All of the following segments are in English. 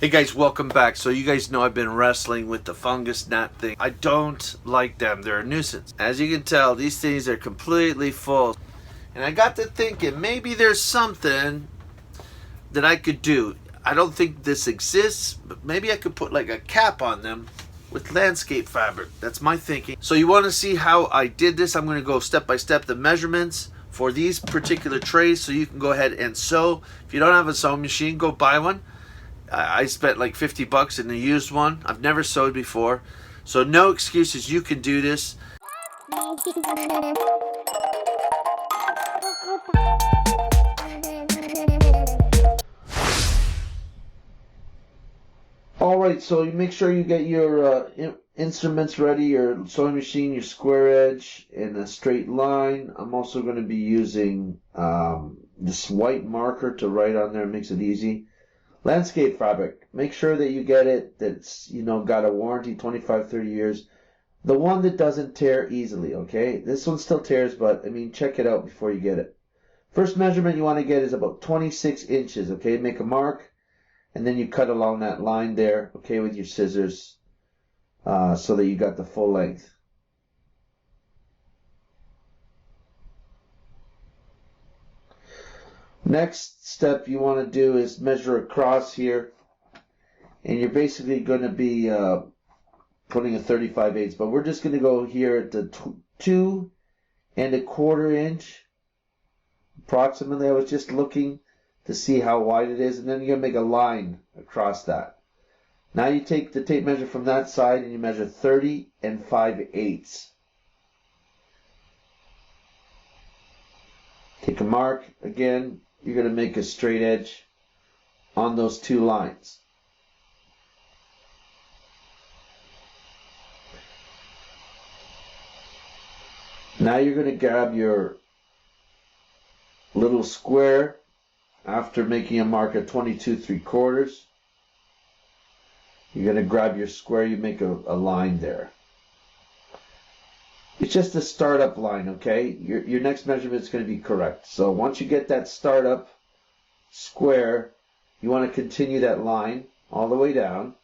Hey guys, welcome back. So you guys know I've been wrestling with the fungus gnat thing. I don't like them. They're a nuisance. As you can tell, these things are completely full. And I got to thinking, maybe there's something that I could do. I don't think this exists, but maybe I could put like a cap on them with landscape fabric. That's my thinking. So you want to see how I did this? I'm going to go step by step the measurements for these particular trays so you can go ahead and sew. If you don't have a sewing machine, go buy one. I spent like $50 in a used one. I've never sewed before. So no excuses, you can do this. Alright, so you make sure you get your instruments ready, your sewing machine, your square edge, and a straight line. I'm also going to be using this white marker to write on there. It makes it easy. Landscape fabric, make sure that you get it that's, got a warranty, 25-30 years. The one that doesn't tear easily, okay? This one still tears, but, check it out before you get it. First measurement you want to get is about 26 inches, okay? Make a mark, and then you cut along that line there, okay, with your scissors, so that you got the full length. Next step you want to do is measure across here, and you're basically going to be putting a 35/8, but we're just going to go here at the 2 1/4 inch approximately. I was just looking to see how wide it is, and then you're going to make a line across that. Now you take the tape measure from that side and you measure 30 5/8. Take a mark again. You're going to make a straight edge on those two lines. Now you're going to grab your little square after making a mark at 22 3/4. You're going to grab your square, you make a line there. It's just a startup line, okay? Your next measurement is going to be correct. So once you get that startup square, you want to continue that line all the way down.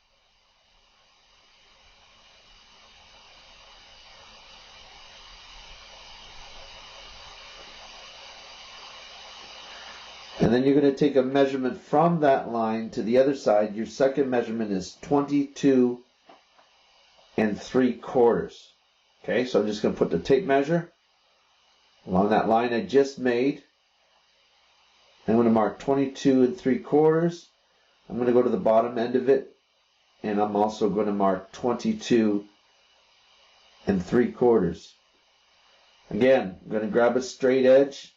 And then you're going to take a measurement from that line to the other side. Your second measurement is 22 3/4. Okay, so I'm just going to put the tape measure along that line I just made. I'm going to mark 22 3/4. I'm going to go to the bottom end of it, and I'm also going to mark 22 3/4. Again, I'm going to grab a straight edge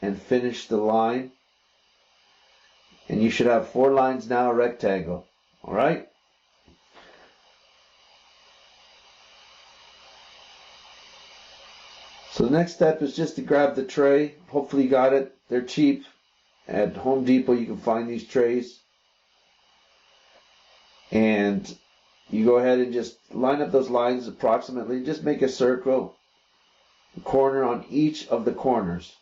and finish the line. And you should have 4 lines now, a rectangle. All right? So the next step is just to grab the tray. Hopefully you got it. They're cheap. At Home Depot you can find these trays. And you go ahead and just line up those lines approximately. Just make a circle, a corner on each of the corners.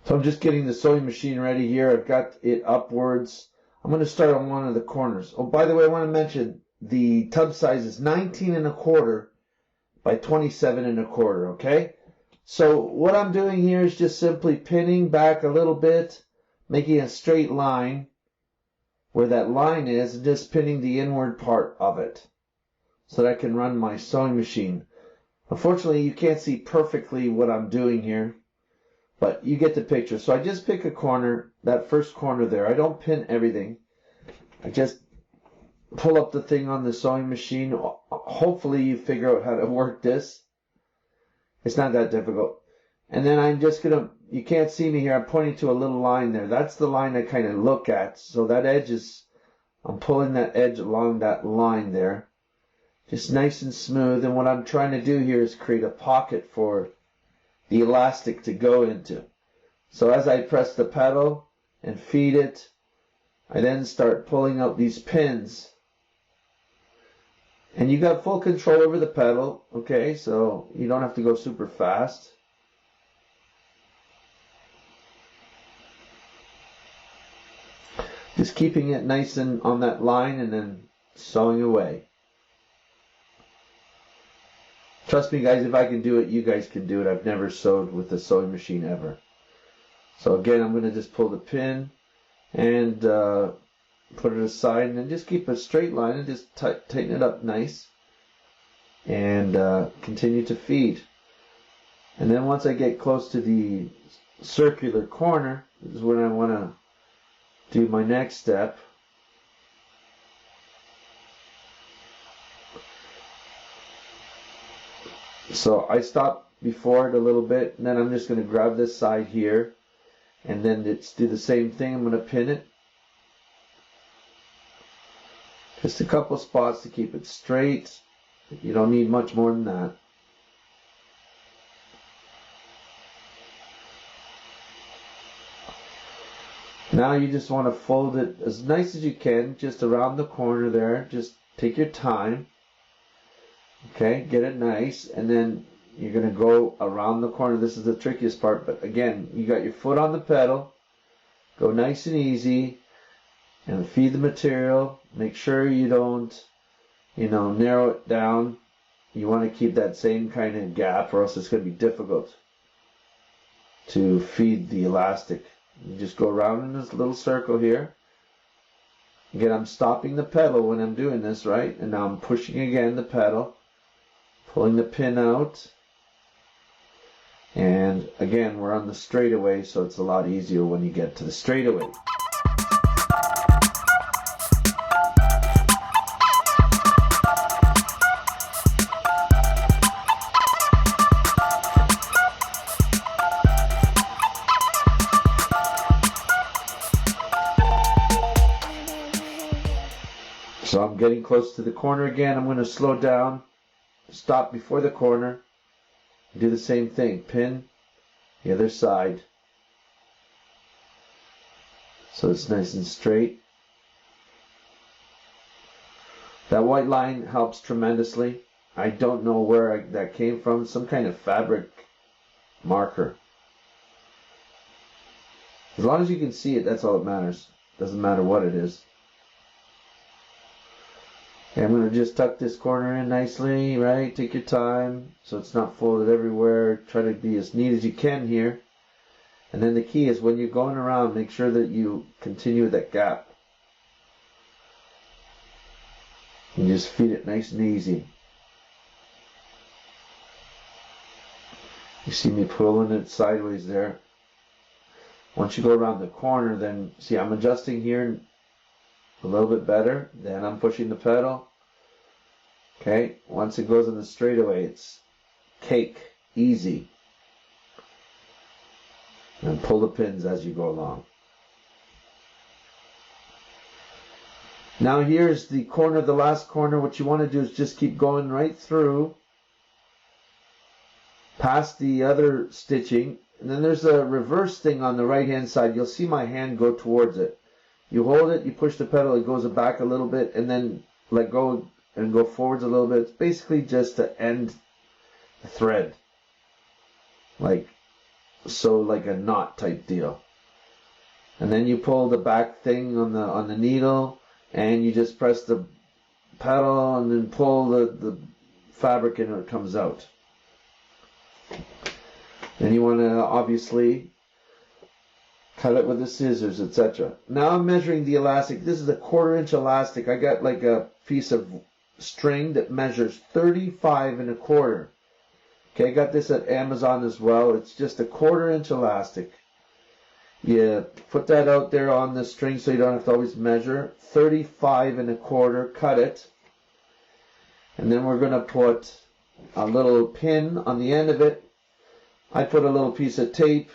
So I'm just getting the sewing machine ready here. I've got it upwards. I'm going to start on one of the corners. Oh, by the way, I want to mention the tub size is 19 1/4 by 27 1/4, okay? So what I'm doing here is just simply pinning back a little bit, making a straight line where that line is, and just pinning the inward part of it so that I can run my sewing machine. Unfortunately, you can't see perfectly what I'm doing here, but you get the picture. So I just pick a corner, that first corner there. I don't pin everything. I just pull up the thing on the sewing machine. Hopefully you figure out how to work this. It's not that difficult. And then I'm just going to, you can't see me here, I'm pointing to a little line there. That's the line I kind of look at. So that edge is, I'm pulling that edge along that line there. Just nice and smooth. And what I'm trying to do here is create a pocket for the elastic to go into. So as I press the pedal and feed it, I then start pulling out these pins And you got full control over the pedal, okay, so you don't have to go super fast. Just keeping it nice and on that line and then sewing away. Trust me guys, if I can do it, you guys can do it. I've never sewed with a sewing machine ever. So again, I'm going to just pull the pin and put it aside, and then just keep a straight line and just tighten it up nice, and continue to feed. And then once I get close to the circular corner is when I want to do my next step. So I stop before it a little bit, and then I'm just going to grab this side here, and then do the same thing. I'm going to pin it. Just a couple spots to keep it straight. You don't need much more than that. Now you just want to fold it as nice as you can, just around the corner there. Just take your time. Okay, get it nice, and then you're going to go around the corner. This is the trickiest part, but again, you got your foot on the pedal. Go nice and easy, and feed the material. Make sure you don't, narrow it down. You want to keep that same kind of gap, or else it's going to be difficult to feed the elastic. You just go around in this little circle here. Again, I'm stopping the pedal when I'm doing this, right? And now I'm pushing again the pedal, pulling the pin out. And again, we're on the straightaway, so it's a lot easier when you get to the straightaway. So I'm getting close to the corner again. I'm going to slow down, stop before the corner, do the same thing. Pin the other side, so it's nice and straight. That white line helps tremendously. I don't know where that came from. Some kind of fabric marker. As long as you can see it, that's all that matters. Doesn't matter what it is. Okay, I'm going to just tuck this corner in nicely, right? Take your time so it's not folded everywhere. Try to be as neat as you can here. And then the key is when you're going around, make sure that you continue that gap. And just feed it nice and easy. You see me pulling it sideways there. Once you go around the corner, then see I'm adjusting here a little bit better. Then I'm pushing the pedal. Okay, once it goes in the straightaway, it's cake, easy. And pull the pins as you go along. Now here's the corner, the last corner. What you want to do is just keep going right through, past the other stitching. And then there's a reverse thing on the right hand side. You'll see my hand go towards it. You hold it, you push the pedal, it goes back a little bit, and then let go and go forwards a little bit. It's basically just to end the thread. Like a knot type deal. And then you pull the back thing on the needle, and you just press the pedal and then pull the fabric and it comes out. And you want to obviously cut it with the scissors, etc. Now I'm measuring the elastic. This is a 1/4 inch elastic. I got like a piece of string that measures 35 1/4. Okay, I got this at Amazon as well. It's just a 1/4 inch elastic. You put that out there on the string so you don't have to always measure. 35 1/4, cut it. And then we're going to put a little pin on the end of it. I put a little piece of tape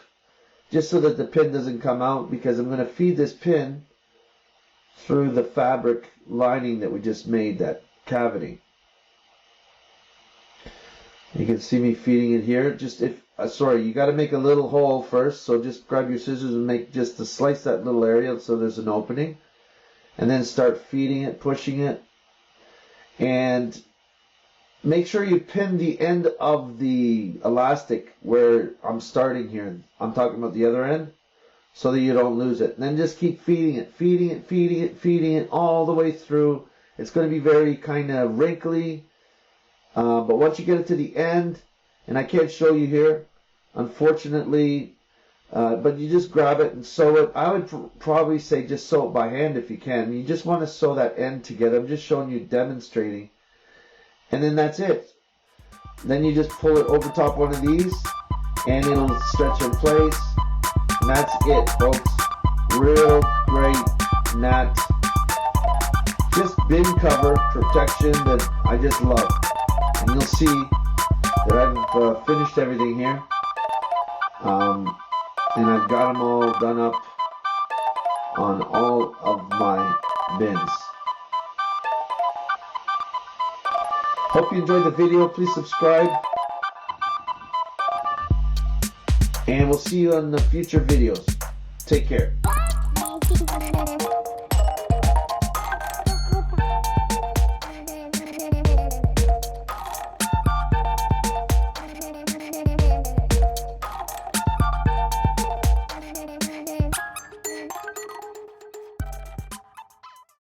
just so that the pin doesn't come out, because I'm going to feed this pin through the fabric lining that we just made, that cavity. You can see me feeding it here. You got to make a little hole first, so just grab your scissors and make just to slice that little area so there's an opening, and then start feeding it, pushing it. And make sure you pin the end of the elastic where I'm starting here. I'm talking about the other end, so that you don't lose it. And then just keep feeding it, feeding it, feeding it, feeding it all the way through. It's going to be very kind of wrinkly, but once you get it to the end, and I can't show you here, unfortunately, but you just grab it and sew it. I would probably say just sew it by hand if you can. You just want to sew that end together. I'm just showing you, demonstrating. And then that's it. Then you just pull it over top one of these, and it'll stretch in place. And that's it, folks. Real great gnat. Just bin cover protection that I just love. And you'll see that I've finished everything here. And I've got them all done up on all of my bins. Hope you enjoyed the video. Please subscribe. And we'll see you on the future videos. Take care.